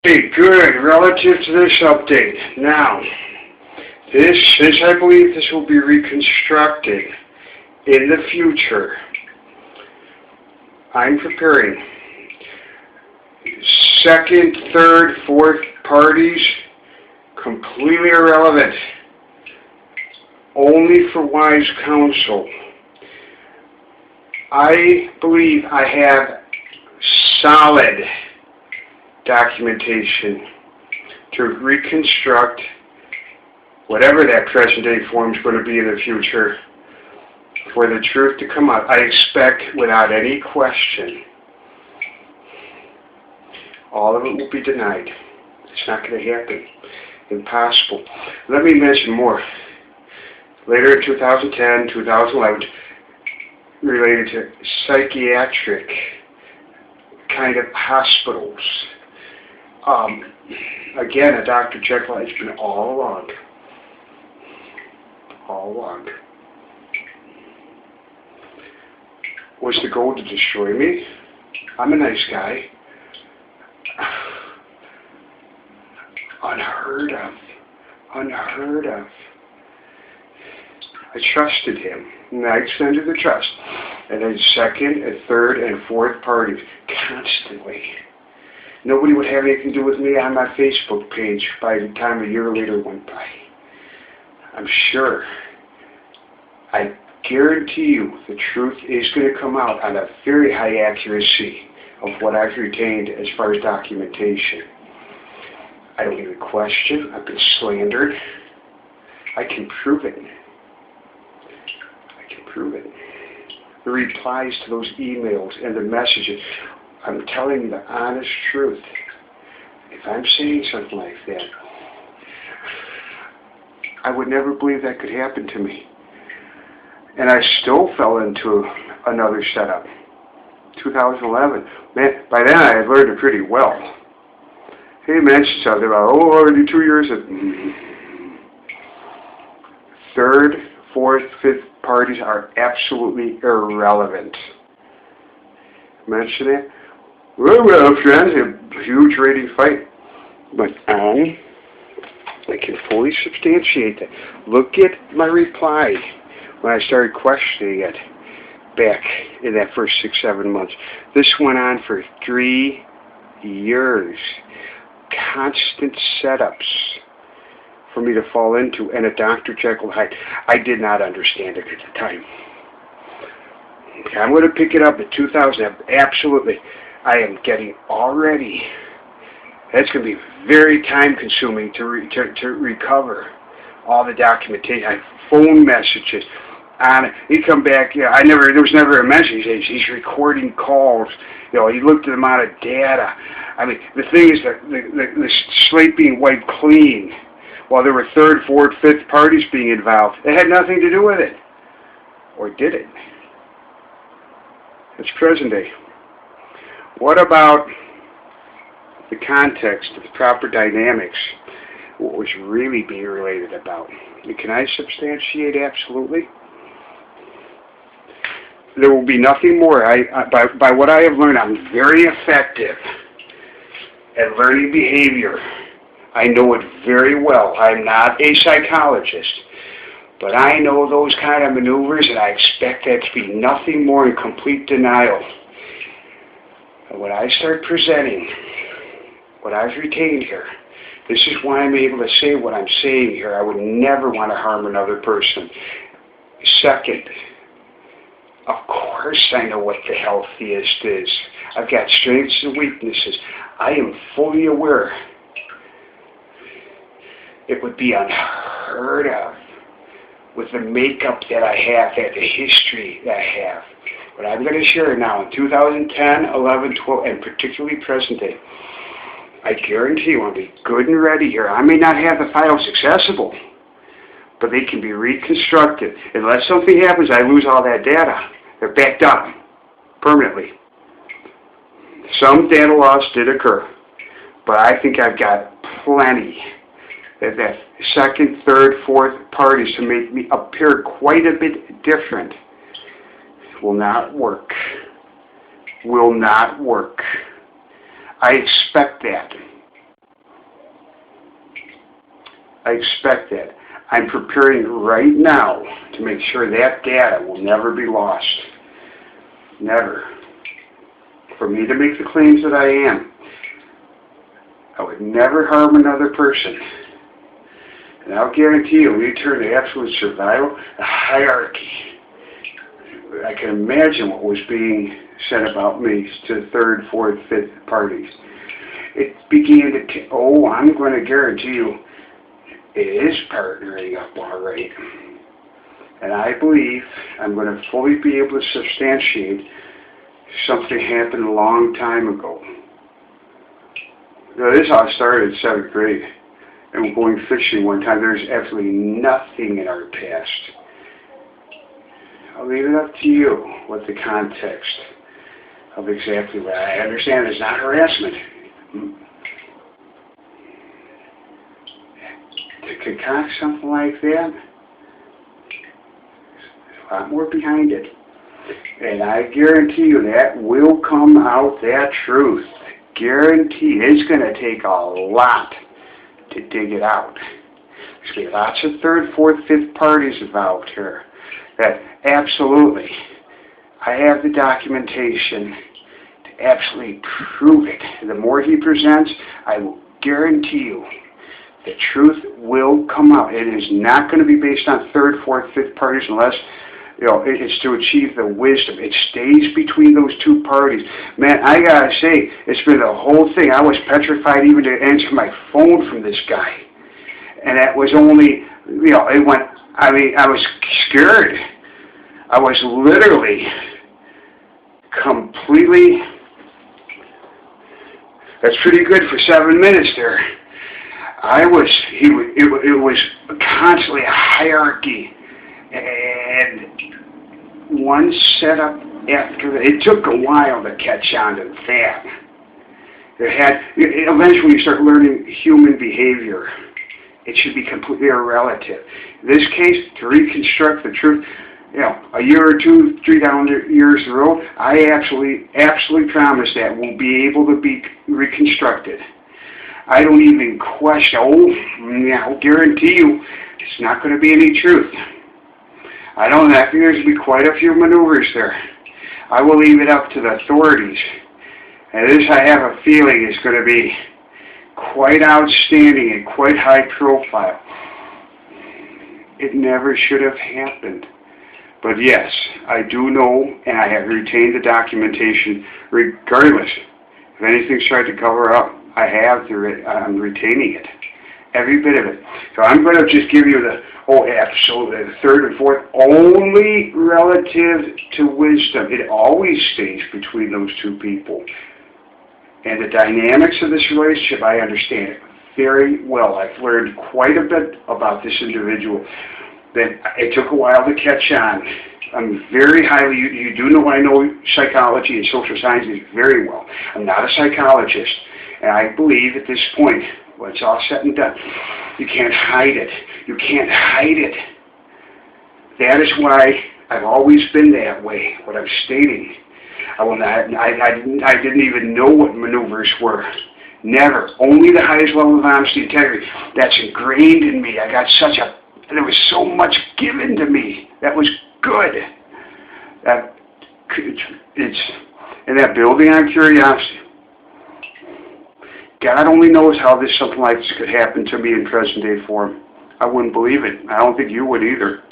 Okay, good. Relative to this update, now, this I believe this will be reconstructed in the future. I'm preparing second, third, fourth parties, completely irrelevant, only for wise counsel. I believe I have solid documentation to reconstruct whatever that present day form is going to be in the future for the truth to come out. I expect without any question all of it will be denied. It's not going to happen. Impossible. Let me mention more. Later in 2010, 2011, related to psychiatric kind of hospitals. Again, a Dr. Jekyll has been all along. All along. Was the goal to destroy me? I'm a nice guy. Unheard of. Unheard of. I trusted him, and I extended the trust. And then second, and third, and fourth parties, constantly. Nobody would have anything to do with me on my Facebook page by the time a year later went by. I'm sure. I guarantee you the truth is going to come out on a very high accuracy of what I've retained as far as documentation. I don't even question. I've been slandered. I can prove it. I can prove it. The replies to those emails and the messages. I'm telling you the honest truth. If I'm saying something like that, I would never believe that could happen to me. And I still fell into another setup. 2011. Man, by then I had learned it pretty well. He mentioned something about, already 2 years of third, fourth, fifth parties are absolutely irrelevant. Mention it. Well, friends, a huge rating fight. But I can fully substantiate that. Look at my reply when I started questioning it back in that first 6-7 months. This went on for 3 years. Constant setups for me to fall into, and a Dr. Jekyll Hyde. I did not understand it at the time. Okay, I'm going to pick it up at 2000. Absolutely. I am getting already. That's going to be very time consuming to recover all the documentation, phone messages. He come back, there was never a message. He's recording calls. He looked at the amount of data. I mean, the thing is that the slate being wiped clean while there were third, fourth, fifth parties being involved. It had nothing to do with it. Or did it? It's present day. What about the context of the proper dynamics? What was really being related about? Can I substantiate absolutely? There will be nothing more. By what I have learned, I'm very effective at learning behavior. I know it very well. I'm not a psychologist, but I know those kind of maneuvers, and I expect that to be nothing more than complete denial. And when I start presenting what I've retained here, this is why I'm able to say what I'm saying here. I would never want to harm another person. Second, of course I know what the healthiest is. I've got strengths and weaknesses. I am fully aware. It would be unheard of with the makeup that I have, the history that I have. But I'm going to share now in 2010, 11, 12, and particularly present day. I guarantee you I'll be good and ready here. I may not have the files accessible, but they can be reconstructed. Unless something happens, I lose all that data. They're backed up permanently. Some data loss did occur, but I think I've got plenty of that second, third, fourth parties to make me appear quite a bit different. Will not work. Will not work. I expect that. I expect that. I'm preparing right now to make sure that data will never be lost. Never. For me to make the claims that I am, I would never harm another person. And I'll guarantee you, when you turn to absolute survival, a hierarchy. I can imagine what was being said about me to third, fourth, fifth parties. It began to, I'm going to guarantee you, it is partnering up all right. And I believe I'm going to fully be able to substantiate something happened a long time ago. Now, this all started in 7th grade. And going fishing one time, there's absolutely nothing in our past. I'll leave it up to you what the context of exactly what I understand is not harassment. To concoct something like that, there's a lot more behind it. And I guarantee you that will come out, that truth. Guaranteed. It's going to take a lot to dig it out. There's going to be lots of third, fourth, fifth parties involved here. That absolutely, I have the documentation to absolutely prove it. And the more he presents, I will guarantee you the truth will come out. It is not going to be based on third, fourth, fifth parties unless it's to achieve the wisdom. It stays between those two parties. Man, I gotta say, it's been the whole thing. I was petrified even to answer my phone from this guy. And that was only, it went, I was scared. I was literally completely, that's pretty good for 7 minutes there. It was constantly a hierarchy. And one setup after that, it took a while to catch on to that. Eventually you start learning human behavior. It should be completely irrelative. In this case, to reconstruct the truth, a year or 2, 3 down years the road, I absolutely promise that will be able to be reconstructed. I don't even question, I'll guarantee you, it's not going to be any truth. I think there's going to be quite a few maneuvers there. I will leave it up to the authorities. And this, I have a feeling, is going to be quite outstanding and quite high profile. It never should have happened. But yes, I do know, and I have retained the documentation regardless. If anything's tried to cover up, I'm retaining it. Every bit of it. So I'm going to just give you the, absolutely, the third and fourth, only relative to wisdom. It always stays between those two people. And the dynamics of this relationship, I understand it very well. I've learned quite a bit about this individual. That it took a while to catch on. I'm very highly, you do know I know psychology and social sciences very well. I'm not a psychologist. And I believe at this point, when it's all said and done, you can't hide it. You can't hide it. That is why I've always been that way, what I'm stating. I didn't even know what maneuvers were. Never. Only the highest level of honesty and integrity. That's ingrained in me. I got there was so much given to me. That was good. It's in that building on curiosity. God only knows how something like this could happen to me in present day form. I wouldn't believe it. I don't think you would either.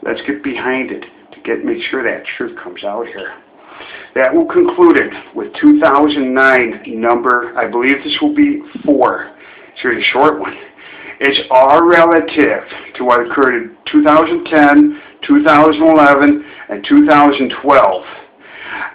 Let's get behind it to make sure that truth comes out here. That will conclude it with 2009 number. I believe this will be 4. It's a really short one. It's all relative to what occurred in 2010, 2011, and 2012.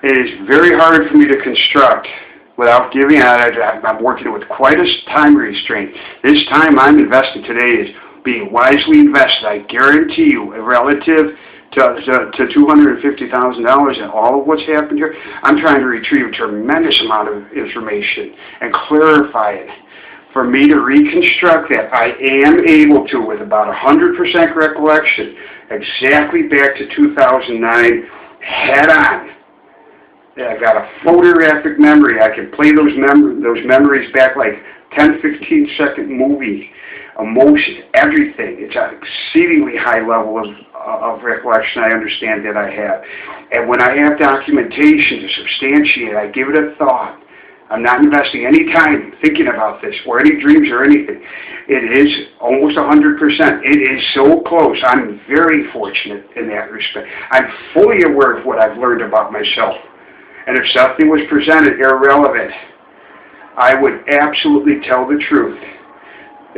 It is very hard for me to construct without giving out. I'm working with quite a time restraint. This time I'm investing today is being wisely invested. I guarantee you, relative to $250,000 and all of what's happened here, I'm trying to retrieve a tremendous amount of information and clarify it. For me to reconstruct that, I am able to, with about 100% recollection, exactly back to 2009, head on. I got a photographic memory. I can play those memories back like 10, 15-second movie. Emotions, everything. It's an exceedingly high level of recollection I understand that I have. And when I have documentation to substantiate, I give it a thought. I'm not investing any time thinking about this or any dreams or anything. It is almost 100%. It is so close. I'm very fortunate in that respect. I'm fully aware of what I've learned about myself. And if something was presented irrelevant, I would absolutely tell the truth.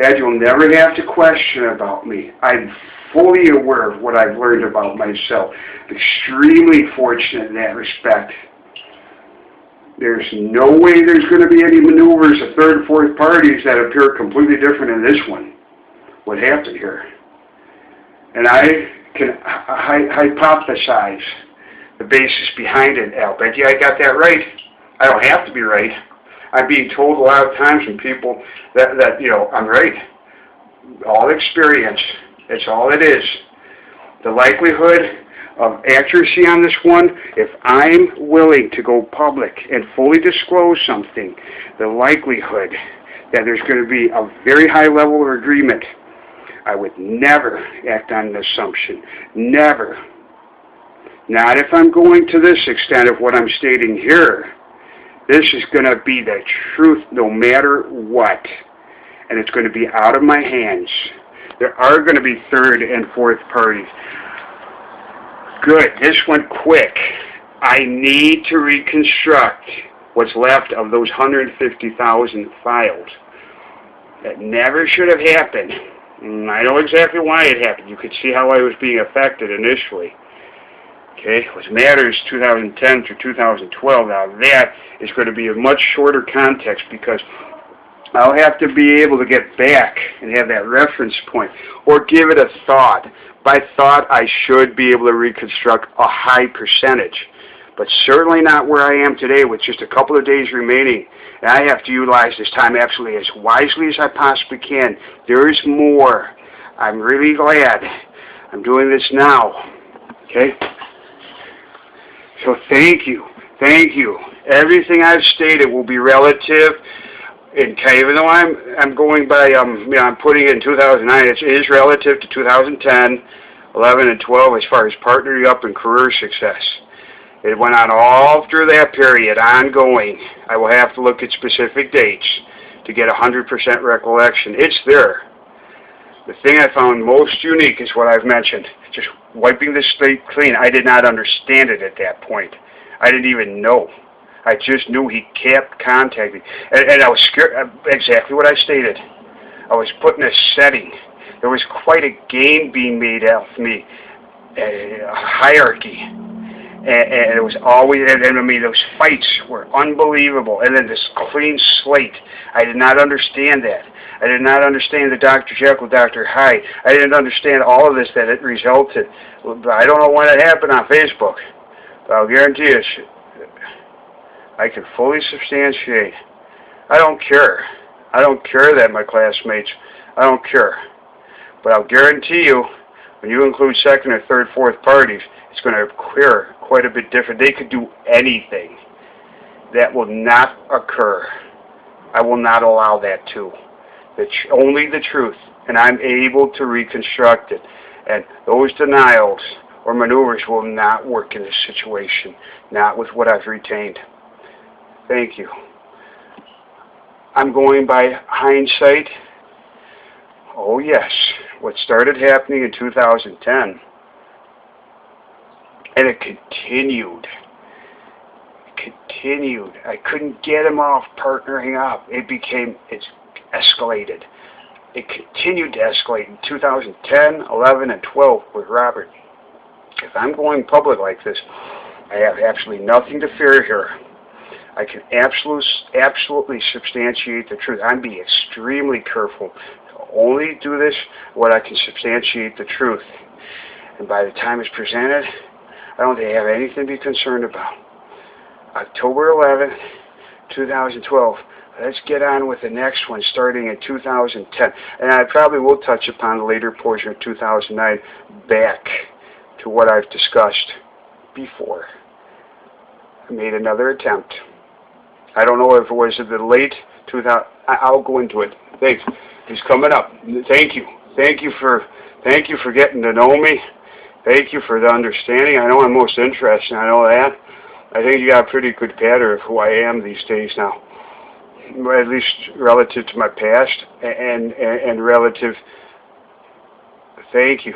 Dad, you'll never have to question about me. I'm fully aware of what I've learned about myself. Extremely fortunate in that respect. There's no way there's going to be any maneuvers of third and fourth parties that appear completely different in this one. What happened here? And I can hypothesize the basis behind it, Al. Bet you I got that right. I don't have to be right. I'm being told a lot of times from people that I'm right. All experience. That's all it is. The likelihood of accuracy on this one, if I'm willing to go public and fully disclose something, the likelihood that there's going to be a very high level of agreement, I would never act on an assumption. Never. Not if I'm going to this extent of what I'm stating here. This is going to be the truth no matter what. And it's going to be out of my hands. There are going to be third and fourth parties. Good. This went quick. I need to reconstruct what's left of those 150,000 files. That never should have happened. And I know exactly why it happened. You could see how I was being affected initially. Okay, what matters 2010 through 2012, now that is going to be a much shorter context because I'll have to be able to get back and have that reference point or give it a thought. By thought, I should be able to reconstruct a high percentage, but certainly not where I am today with just a couple of days remaining. And I have to utilize this time absolutely as wisely as I possibly can. There is more. I'm really glad I'm doing this now. Okay? So thank you. Thank you. Everything I've stated will be relative. And even though I'm going by, I'm putting it in 2009, it is relative to 2010, 11, and 12 as far as partnering up and career success. It went on all through that period, ongoing. I will have to look at specific dates to get 100% recollection. It's there. The thing I found most unique is what I've mentioned, just wiping the slate clean. I did not understand it at that point. I didn't even know. I just knew he kept contacting. And I was scared, exactly what I stated. I was put in a setting. There was quite a game being made out of me, a hierarchy. And it was always, and I mean, those fights were unbelievable. And then this clean slate, I did not understand that. I did not understand the Dr. Jekyll, Dr. Hyde. I didn't understand all of this that it resulted. I don't know when it happened on Facebook, but I'll guarantee you, I can fully substantiate. I don't care. I don't care that my classmates, I don't care. But I'll guarantee you, when you include second or third, fourth parties, it's going to appear quite a bit different. They could do anything. That will not occur. I will not allow that to. Only the truth, and I'm able to reconstruct it. And those denials or maneuvers will not work in this situation, not with what I've retained. Thank you. I'm going by hindsight. Oh yes, what started happening in 2010, and it continued. I couldn't get him off partnering up. It's escalated. It continued to escalate in 2010, 11, and 12 with Robert. If I'm going public like this, I have absolutely nothing to fear here. I can absolutely substantiate the truth. I'm being extremely careful to only do this when I can substantiate the truth. And by the time it's presented, I don't have anything to be concerned about. October 11th, 2012. Let's get on with the next one starting in 2010. And I probably will touch upon the later portion of 2009 back to what I've discussed before. I made another attempt. I don't know if it was the late 2000. I'll go into it. Thanks. It's coming up. Thank you. Thank you for getting to know me. Thank you for the understanding. I know I'm most interested. I know that. I think you got a pretty good pattern of who I am these days now, at least relative to my past and relative. Thank you.